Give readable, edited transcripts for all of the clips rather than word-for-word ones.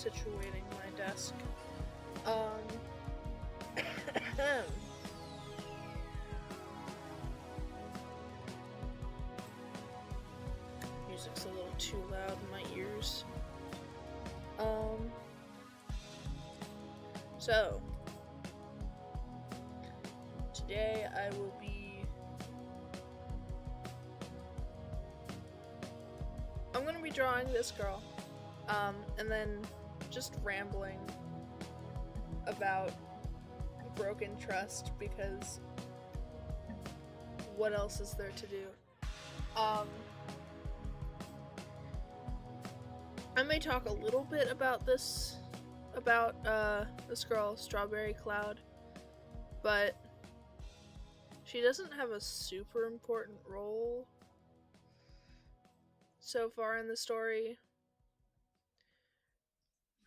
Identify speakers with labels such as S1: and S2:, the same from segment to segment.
S1: situating my desk. Music's a little too loud in my ears. So today I'm gonna be drawing this girl, and then just rambling about broken trust, because what else is there to do? I may talk a little bit about this girl, Strawberrycloud, but she doesn't have a super important role so far in the story.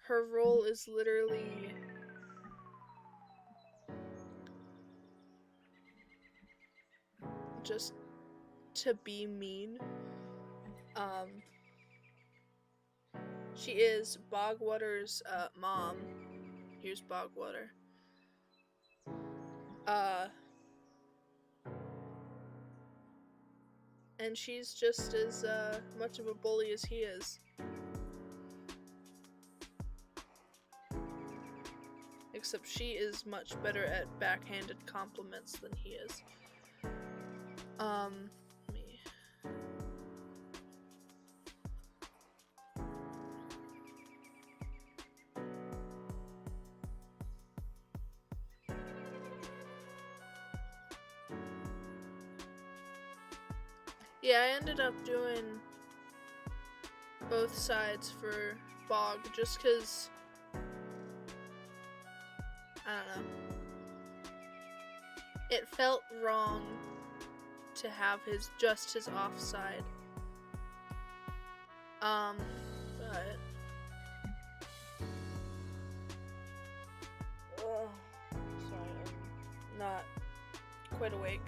S1: Her role is literally just to be mean. She is Bogwater's mom. Here's Bogwater. And she's just as much of a bully as he is. Except she is much better at backhanded compliments than he is. Yeah, I ended up doing both sides for Bog just because, I don't know, it felt wrong to have his offside. But sorry, I'm not quite awake.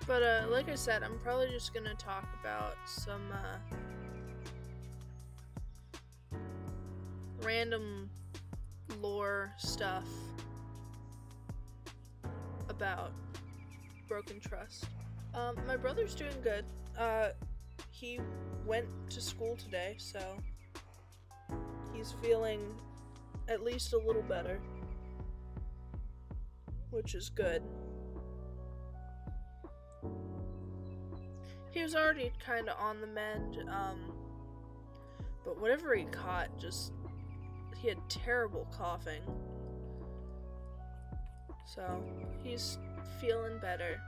S1: But like I said, I'm probably just gonna talk about some random lore stuff about broken trust. My brother's doing good. He went to school today, so he's feeling at least a little better, which is good. He was already kind of on the mend, but whatever he caught, he had terrible coughing. So, he's feeling better.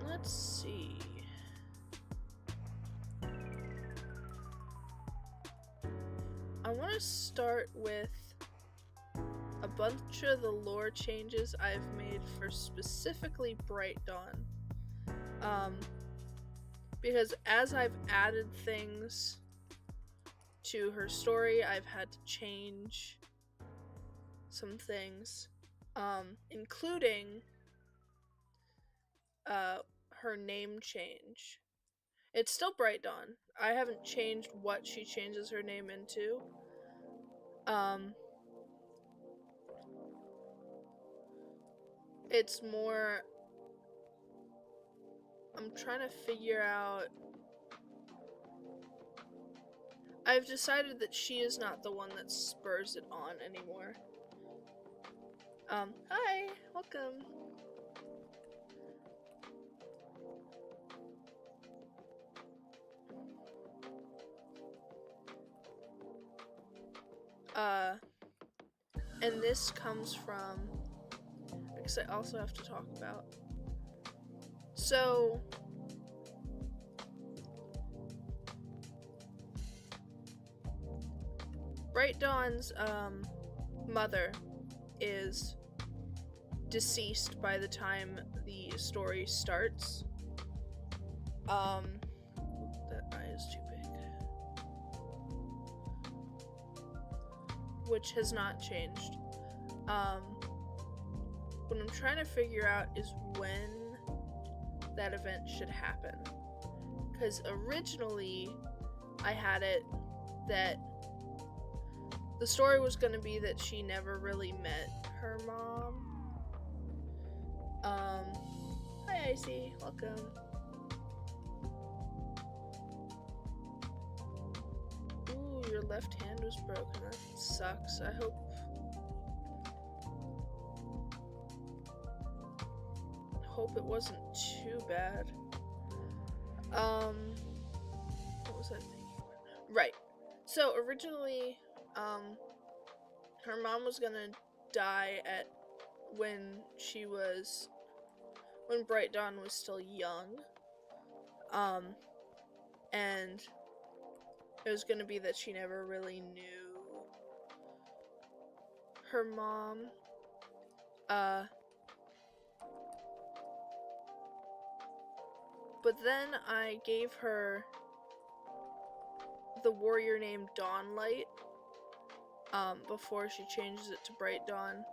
S1: Let's see. I want to start with a bunch of the lore changes I've made for specifically Bright Dawn. Because as I've added things to her story, I've had to change some things, including her name change. It's still Bright Dawn. I haven't changed what she changes her name into. It's more, I'm trying to figure out, I've decided that she is not the one that spurs it on anymore. Hi, welcome. And this comes from, because I also have to talk about. So, Bright Dawn's mother is deceased by the time the story starts. That eye is too big. Which has not changed. What I'm trying to figure out is when that event should happen. Because originally, I had it that the story was going to be that she never really met her mom. Hi Icy, welcome. Ooh, your left hand was broken. That sucks. I hope it wasn't too bad. What was I thinking about? Right. So originally, her mom was gonna die when Bright Dawn was still young. And it was gonna be that she never really knew her mom. But then I gave her the warrior name Dawnlight, before she changes it to Bright Dawn.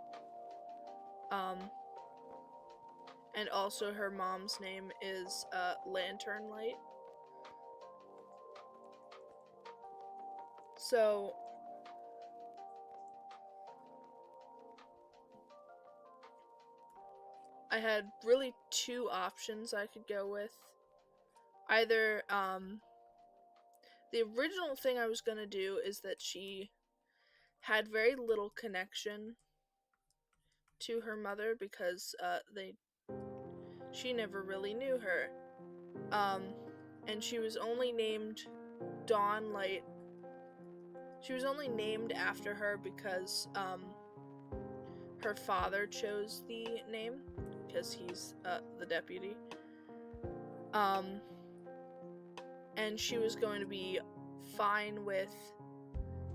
S1: And also her mom's name is, Lantern Light. So, I had really two options I could go with. Either, the original thing I was gonna do is that she had very little connection to her mother because, she never really knew her. And she was only named Dawnlight. She was only named after her because, her father chose the name, because he's, the deputy. And she was going to be fine with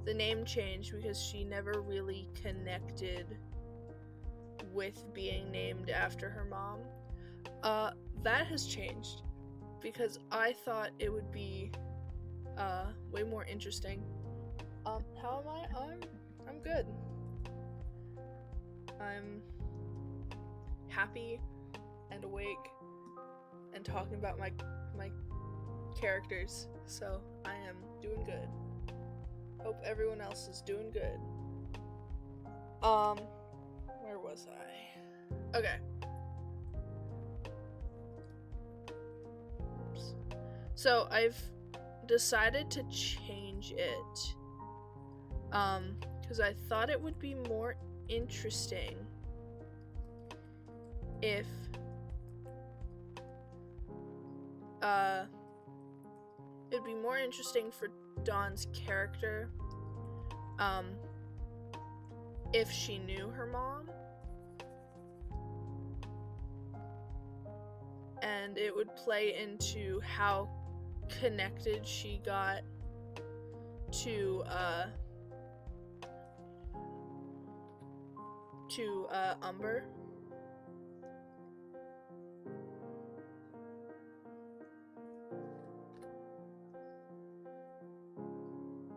S1: the name change because she never really connected with being named after her mom. That has changed because I thought it would be, way more interesting. How am I? I'm good. I'm happy and awake and talking about my characters, so I am doing good. Hope everyone else is doing good. Where was I? Okay. Oops. So I've decided to change it, because I thought it would be more interesting if it'd be more interesting for Dawn's character if she knew her mom, and it would play into how connected she got to Umber.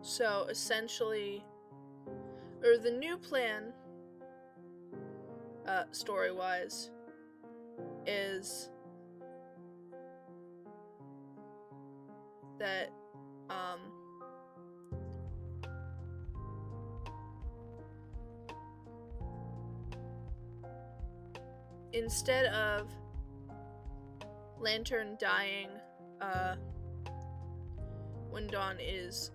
S1: So essentially, or the new plan, story-wise, is that, instead of Lantern dying, when Dawn is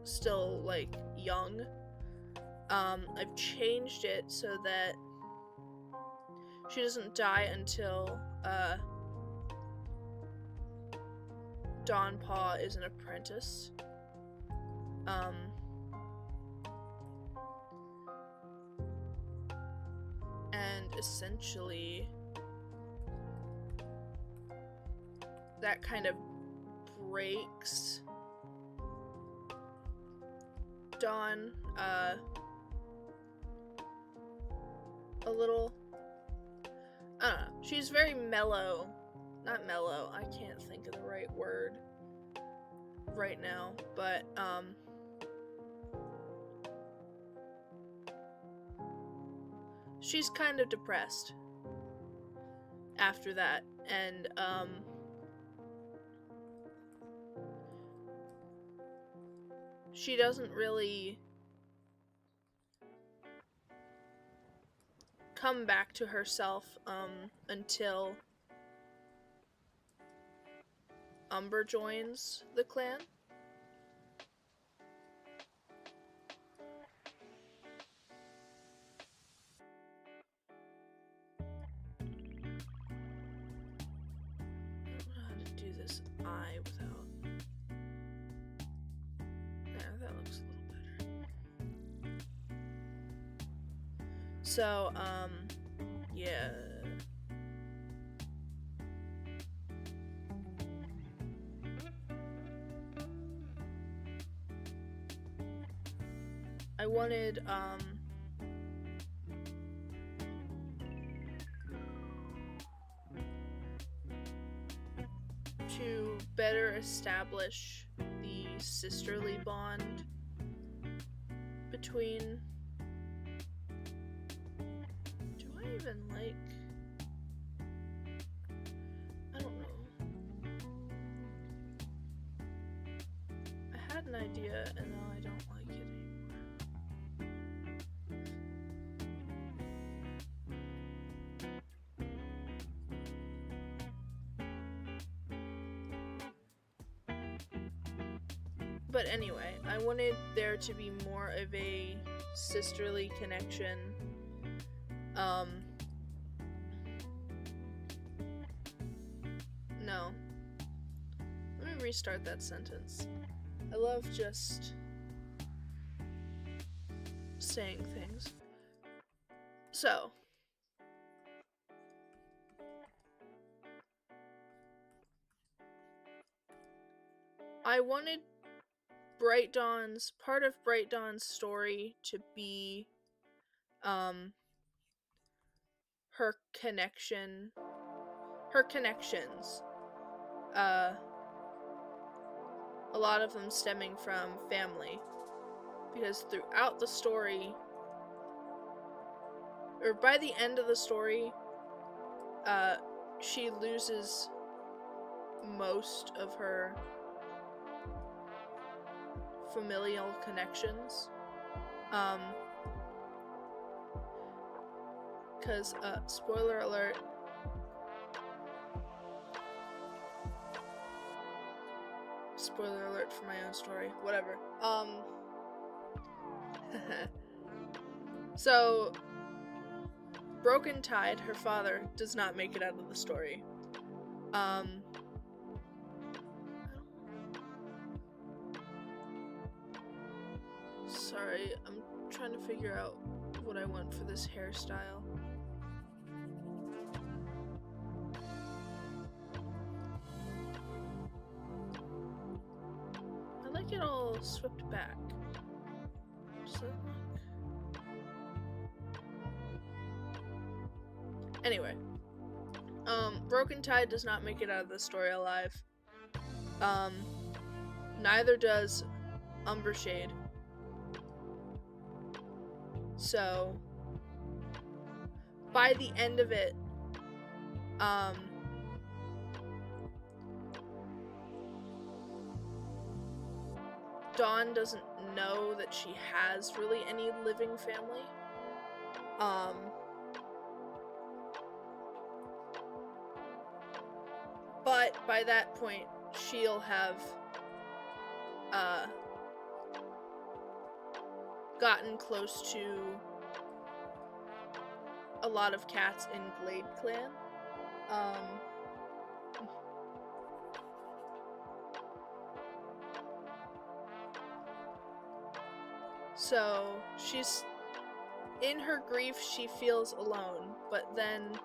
S1: still, like, young, I've changed it so that she doesn't die until, Dawnpaw is an apprentice. And essentially, that kind of breaks Dawn, a little, I don't know. She's very mellow. Not mellow. I can't think of the right word right now, but she's kind of depressed after that, and she doesn't really come back to herself until Umber joins the clan. I don't know how to do this eye without... Yeah, that looks a little better. So, yeah. I wanted, to better establish the sisterly bond between... Do I even like... I don't know. I had an idea and now I don't like it anymore. But anyway, I wanted there to be more of a sisterly connection. No. Let me restart that sentence. I love just saying things. So, I wanted part of Bright Dawn's story to be her connections. A lot of them stemming from family. Because throughout the story, or by the end of the story, she loses most of her familial connections. Because, spoiler alert, spoiler alert for my own story, whatever. So, Broken Tide, her father, does not make it out of the story. Sorry, I'm trying to figure out what I want for this hairstyle. I like it all swept back. Does that look... Anyway. Broken Tide does not make it out of the story alive. Neither does Umbershade. So, by the end of it, Dawn doesn't know that she has really any living family. But by that point, she'll have gotten close to a lot of cats in Glade Clan. So she's in her grief, she feels alone, but then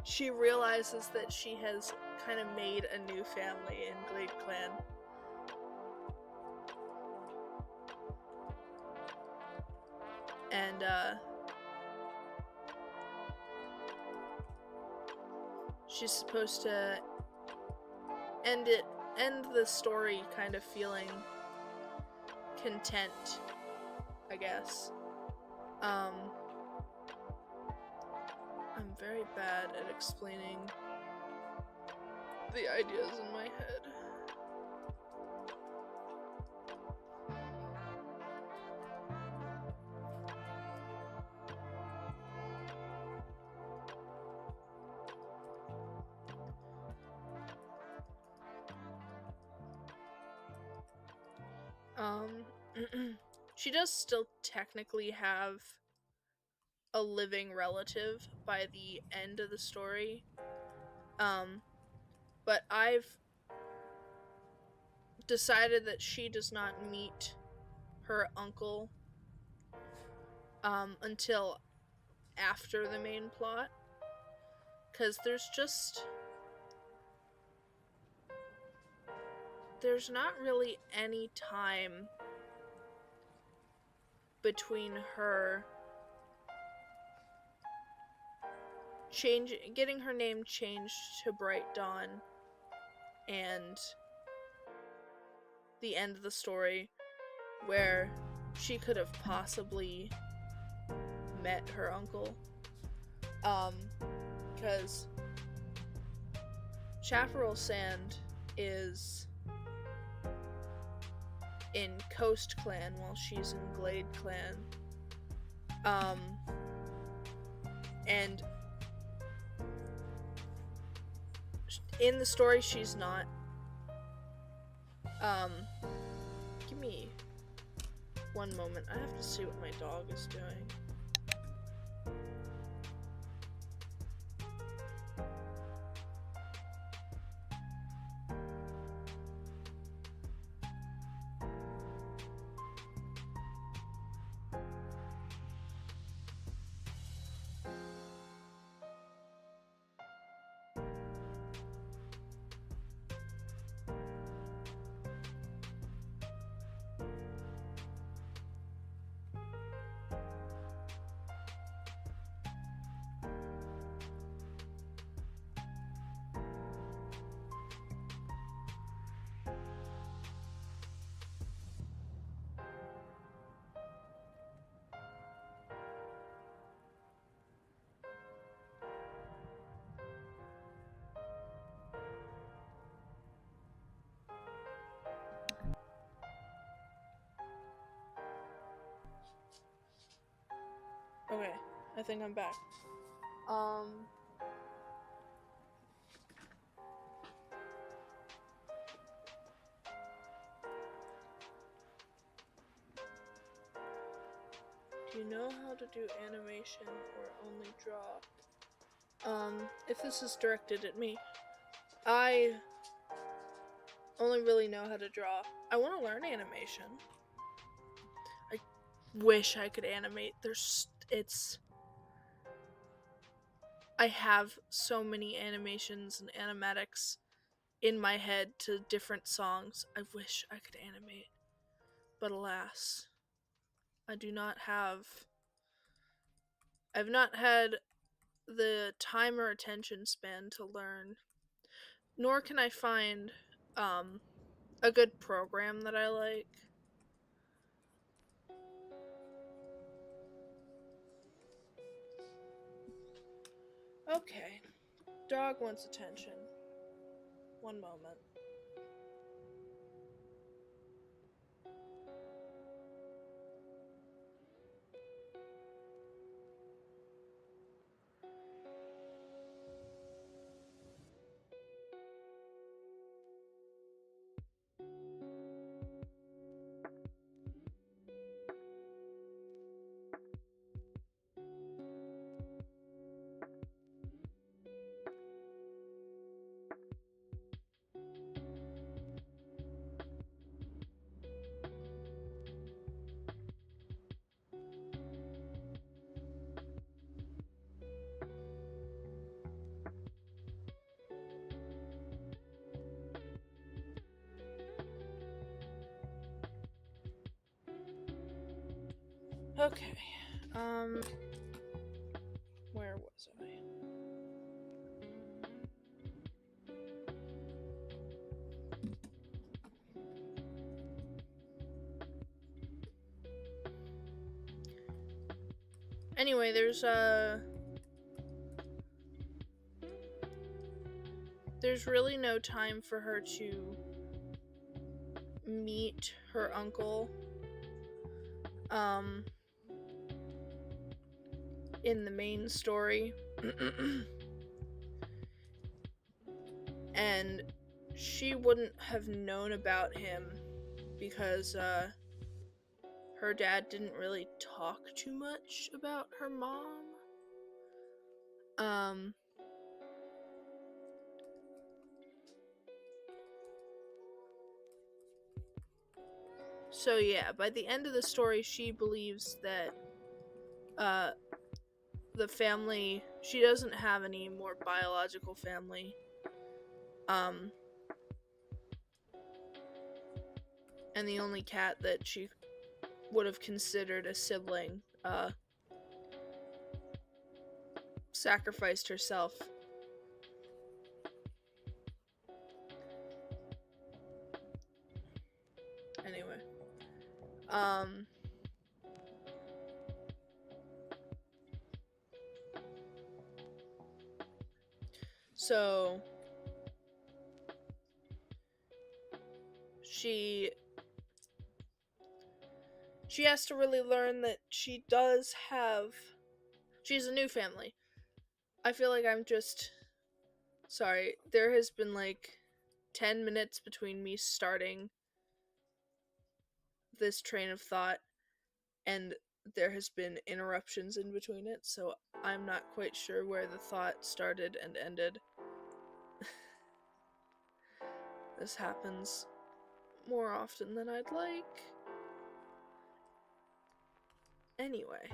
S1: she realizes that she has kind of made a new family in Glade Clan. And she's supposed to end the story kind of feeling content, I guess. I'm very bad at explaining the ideas in my head. She does still technically have a living relative by the end of the story. But I've decided that she does not meet her uncle until after the main plot, because there's not really any time between her getting her name changed to Bright Dawn and the end of the story, where she could have possibly met her uncle. Because Chaparral Sand is in Coast Clan while she's in Glade Clan. And in the story, she's not. Give me one moment. I have to see what my dog is doing. Okay, I think I'm back. Do you know how to do animation or only draw? If this is directed at me, I only really know how to draw. I want to learn animation. I wish I could animate. I have so many animations and animatics in my head to different songs. I wish I could animate. But alas, I've not had the time or attention span to learn, nor can I find a good program that I like. Okay, dog wants attention. One moment. Okay, where was I? Anyway, there's really no time for her to meet her uncle in the main story. And she wouldn't have known about him because her dad didn't really talk too much about her mom. So yeah, by the end of the story, she believes that the family, she doesn't have any more biological family. And the only cat that she would have considered a sibling sacrificed herself. Anyway. So she has to really learn that she's a new family. I feel like I'm just sorry. There has been like 10 minutes between me starting this train of thought and there has been interruptions in between it, so I'm not quite sure where the thought started and ended. This happens more often than I'd like. Anyway.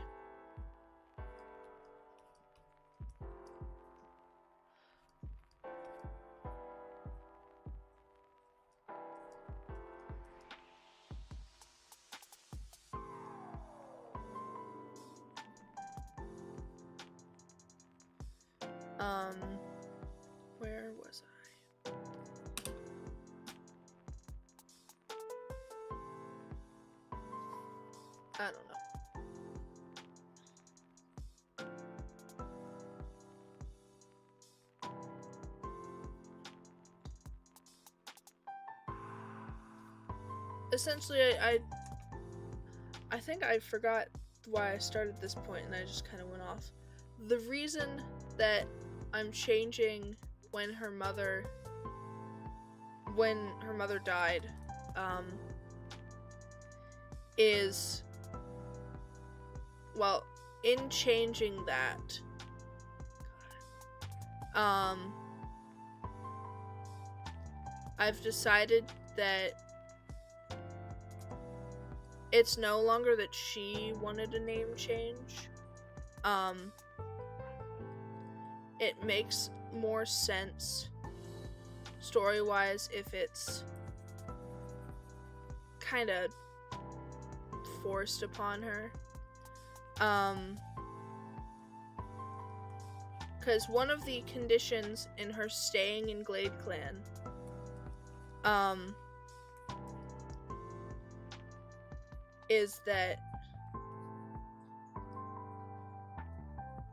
S1: Where was I? I don't know. Essentially, I think I forgot why I started this point and I just kind of went off. The reason that I'm changing when her mother died is, well, in changing that, I've decided that it's no longer that she wanted a name change. It makes more sense story-wise if it's kind of forced upon her. Because one of the conditions in her staying in Glade Clan, is that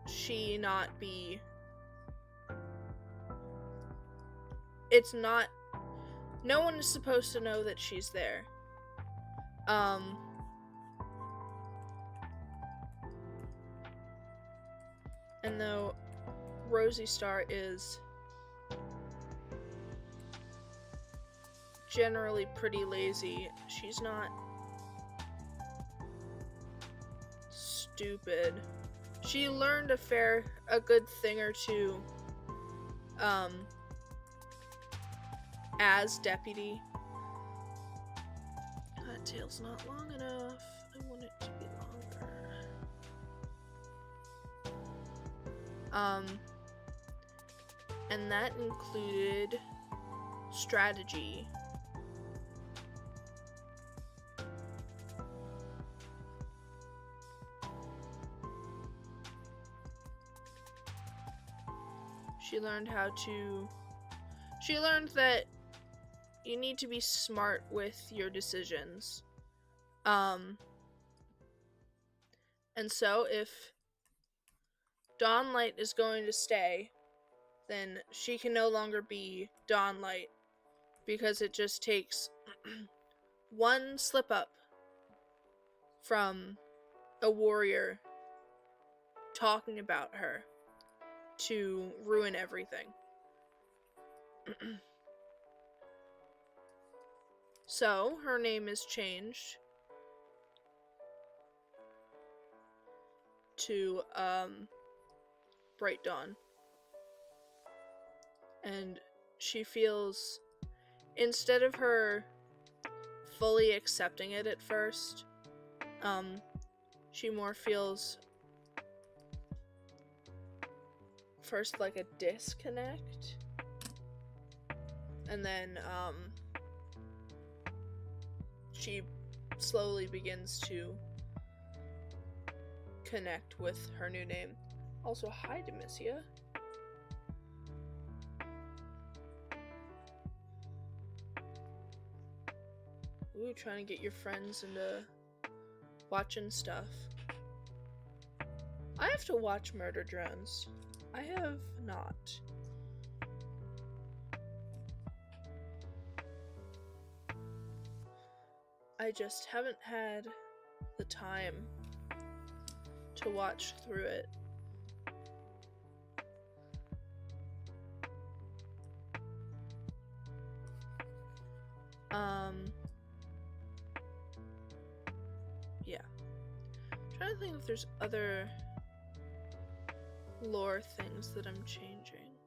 S1: she not be... It's not... No one is supposed to know that she's there. And though Rosie Star is generally pretty lazy, she's not stupid. She learned a good thing or two as deputy. That tail's not long enough. I want it to be longer. And that included strategy. She learned that you need to be smart with your decisions. And so if Dawnlight is going to stay, then she can no longer be Dawnlight, because it just takes one slip up from a warrior talking about her to ruin everything. So, her name is changed to, Bright Dawn. And she feels, instead of her fully accepting it at first, she more feels first like a disconnect, and then, she slowly begins to connect with her new name. Also, hi, Demissia. Ooh, trying to get your friends into watching stuff. I have to watch Murder Drones. I have not. I just haven't had the time to watch through it. Yeah. I'm trying to think if there's other lore things that I'm changing.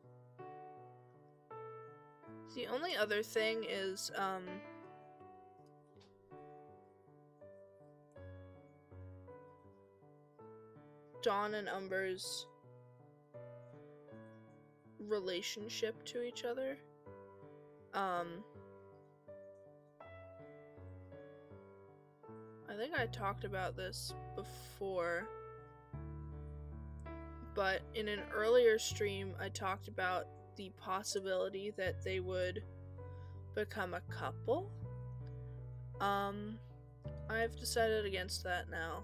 S1: The only other thing is, Dawn and Umber's relationship to each other. I think I talked about this before, but in an earlier stream I talked about the possibility that they would become a couple. I've decided against that now.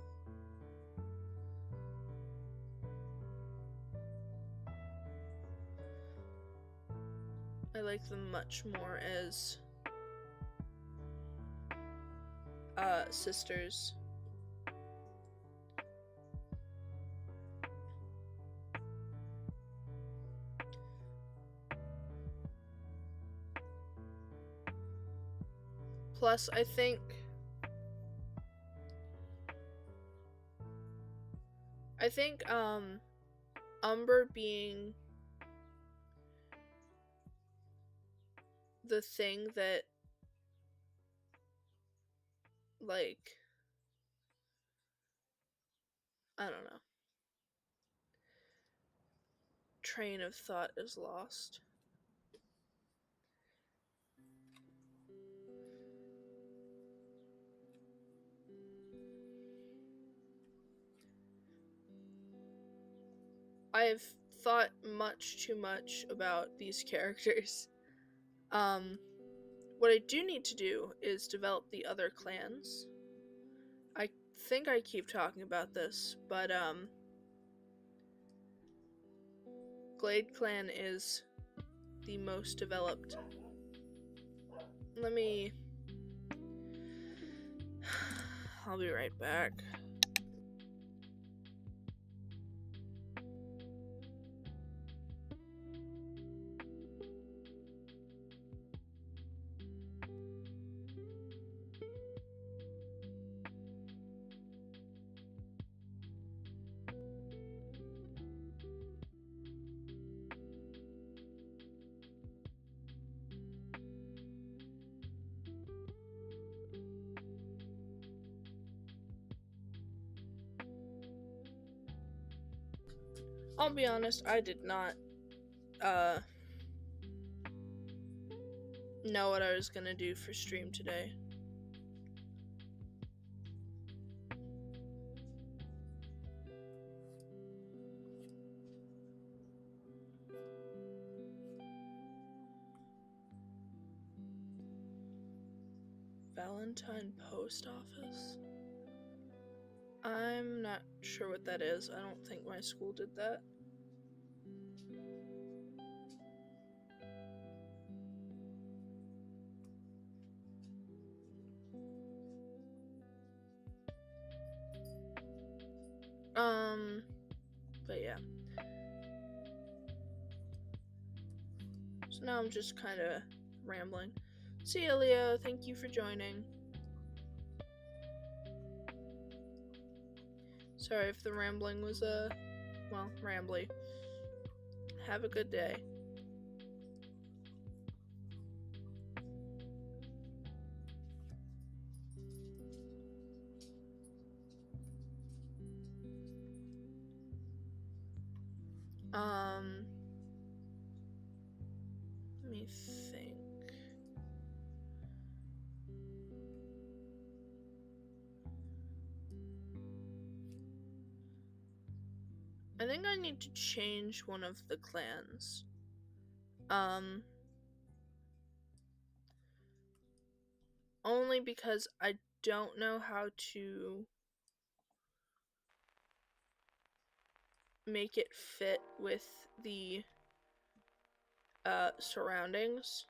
S1: I like them much more as sisters. Plus, I think Umber being the thing that, like, I don't know. Train of thought is lost. I've thought much too much about these characters. What I do need to do is develop the other clans. I think I keep talking about this, but Glade Clan is the most developed. I'll be right back. I'll be honest, I did not know what I was gonna do for stream today. Valentine Post Office? I'm not sure what that is. I don't think my school did that. But yeah. So now I'm just kind of rambling. See ya, Leo. Thank you for joining. Sorry if the rambling was, well, rambly. Have a good day. Let me think. I think I need to change one of the clans. Only because I don't know how to make it fit with the surroundings.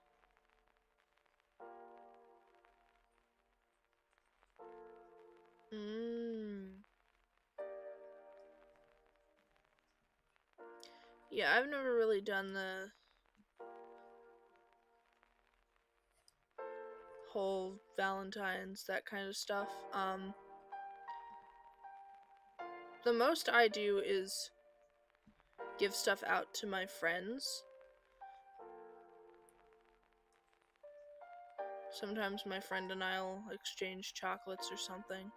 S1: Yeah, I've never really done the whole Valentine's, that kind of stuff. The most I do is give stuff out to my friends. Sometimes my friend and I'll exchange chocolates or something.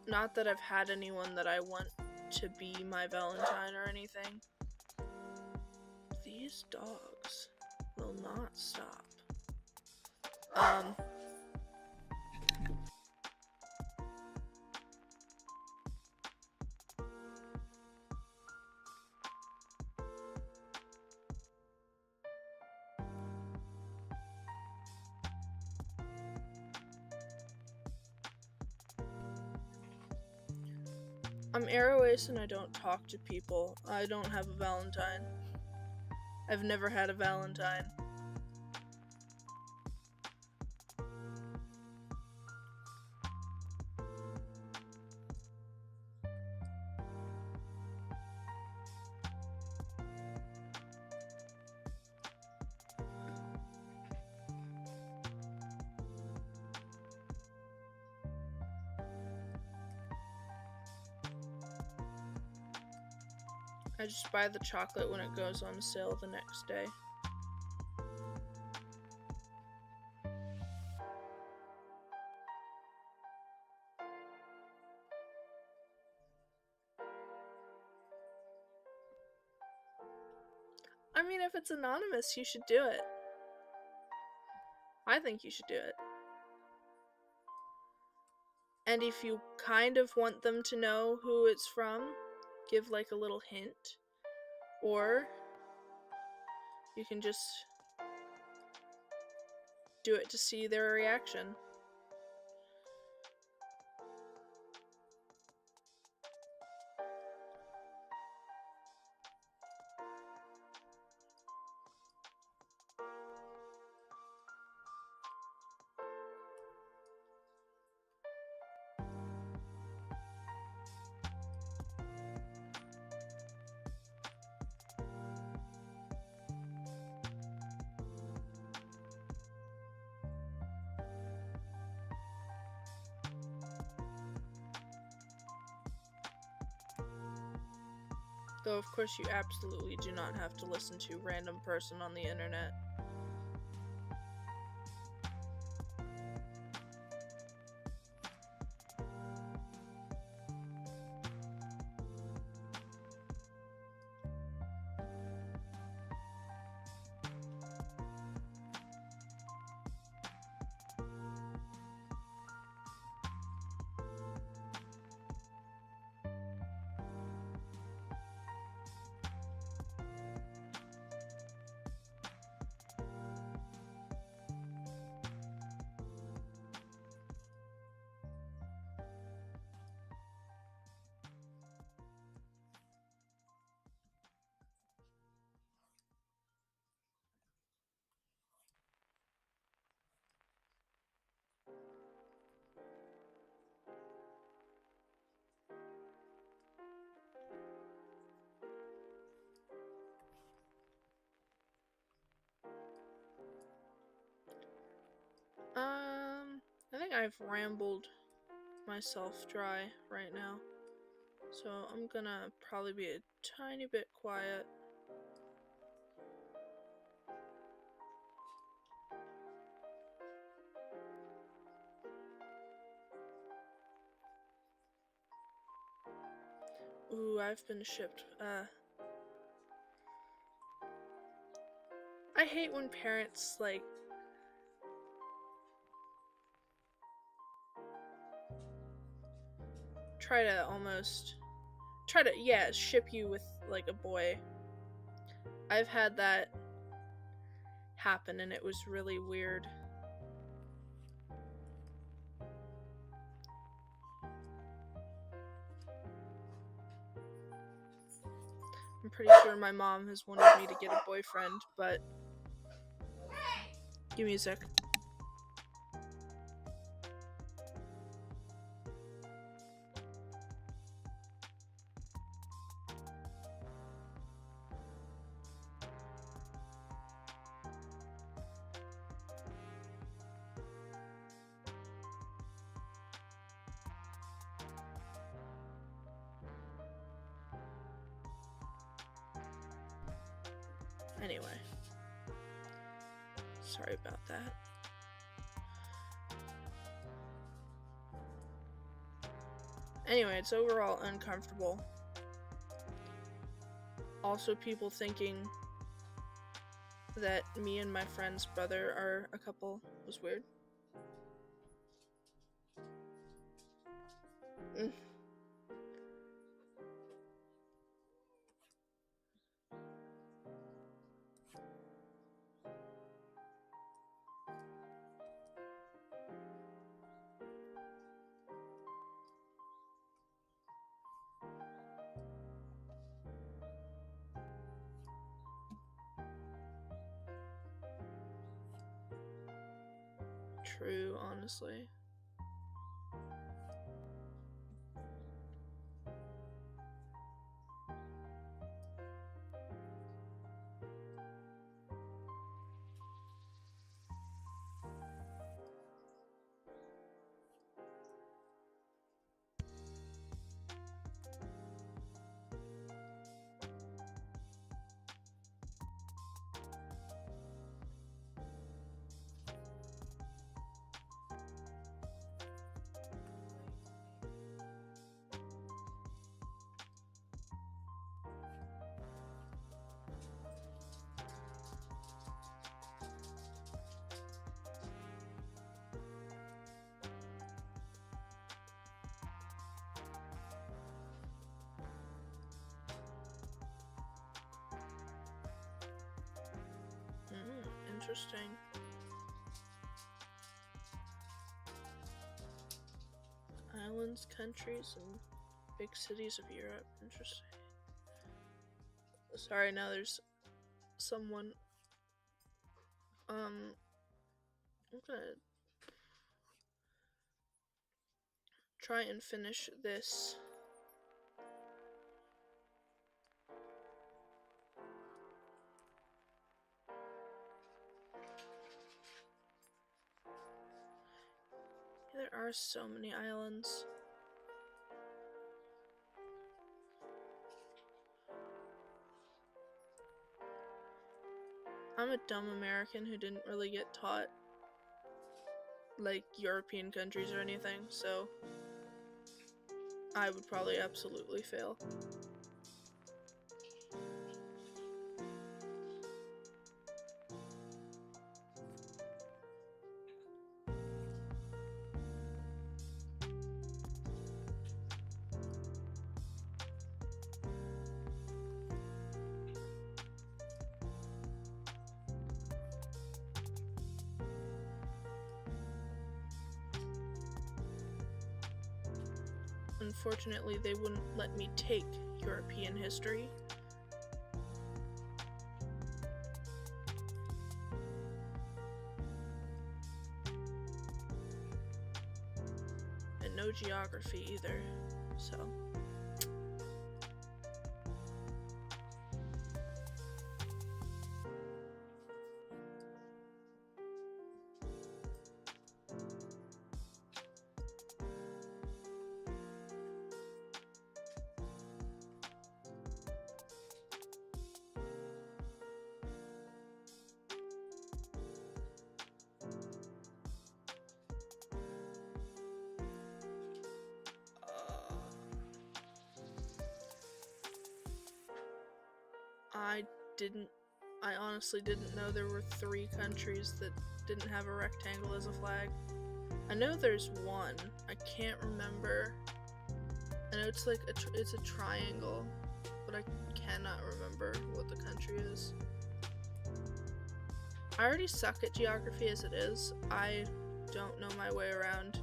S1: Not that I've had anyone that I want to be my Valentine or anything. These dogs will not stop. I'm Arrow Ace and I don't talk to people. I don't have a Valentine. I've never had a Valentine. I just buy the chocolate when it goes on sale the next day. I mean, if it's anonymous, you should do it. I think you should do it. And if you kind of want them to know who it's from, give like a little hint. Or you can just do it to see their reaction. Though, of course, you absolutely do not have to listen to a random person on the internet. I've rambled myself dry right now, so I'm gonna probably be a tiny bit quiet. Ooh, I've been shipped. I hate when parents, like, try to ship you with, like, a boy. I've had that happen and it was really weird. I'm pretty sure my mom has wanted me to get a boyfriend, but... Give me a sec. Anyway. Sorry about that. Anyway, it's overall uncomfortable. Also, people thinking that me and my friend's brother are a couple was weird. True, honestly. Interesting. Islands, countries, and big cities of Europe. Interesting. Sorry, now there's someone. I'm gonna try and finish this. There are so many islands. I'm a dumb American who didn't really get taught, like, European countries or anything, so I would probably absolutely fail. Unfortunately, they wouldn't let me take European history. And no geography either, so... I honestly didn't know there were 3 countries that didn't have a rectangle as a flag. I know there's one. I can't remember. I know it's like it's a triangle, but I cannot remember what the country is. I already suck at geography as it is. I don't know my way around.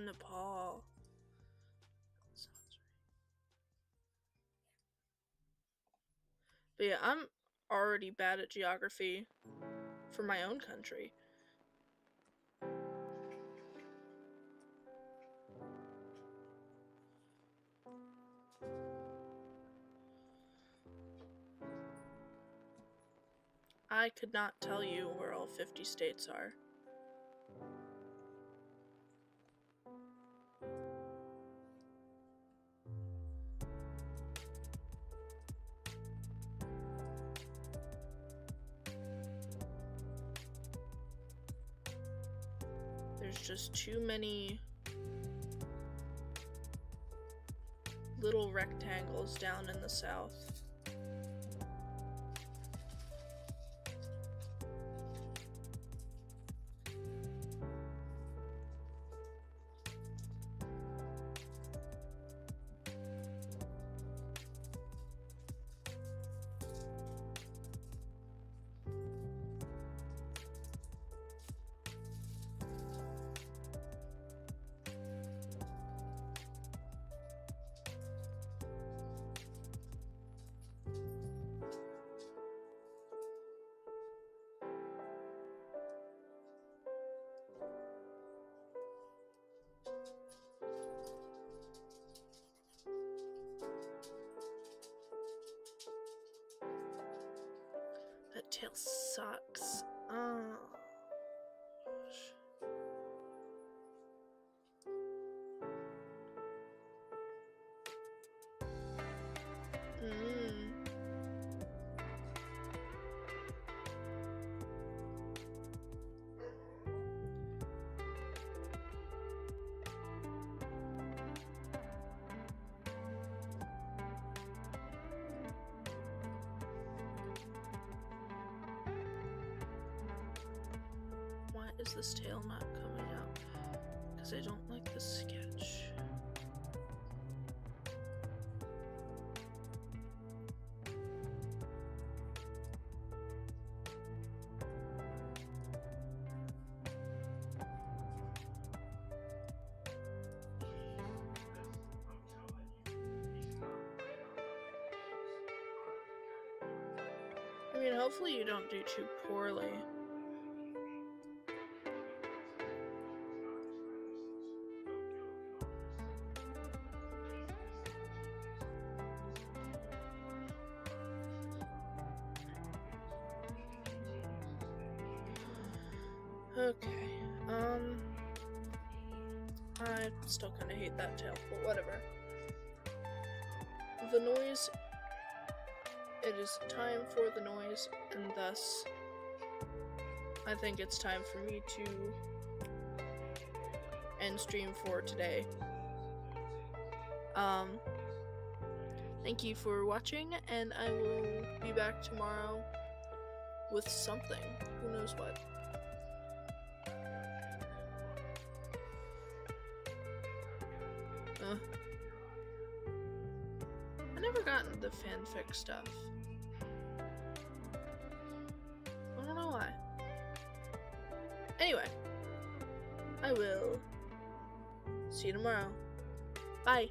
S1: Nepal. But yeah, I'm already bad at geography for my own country. I could not tell you where all 50 states are. There's just too many little rectangles down in the south. That tail sucks. Oh. Why is this tail not coming out? Because I don't like the sketch. I mean, hopefully you don't do too poorly. Okay, I still kind of hate that tail, but whatever. The noise, it is time for the noise, and thus, I think it's time for me to end stream for today. Thank you for watching, and I will be back tomorrow with something. Who knows what? I never gotten the fanfic stuff. I don't know why. Anyway, I will see you tomorrow. Bye.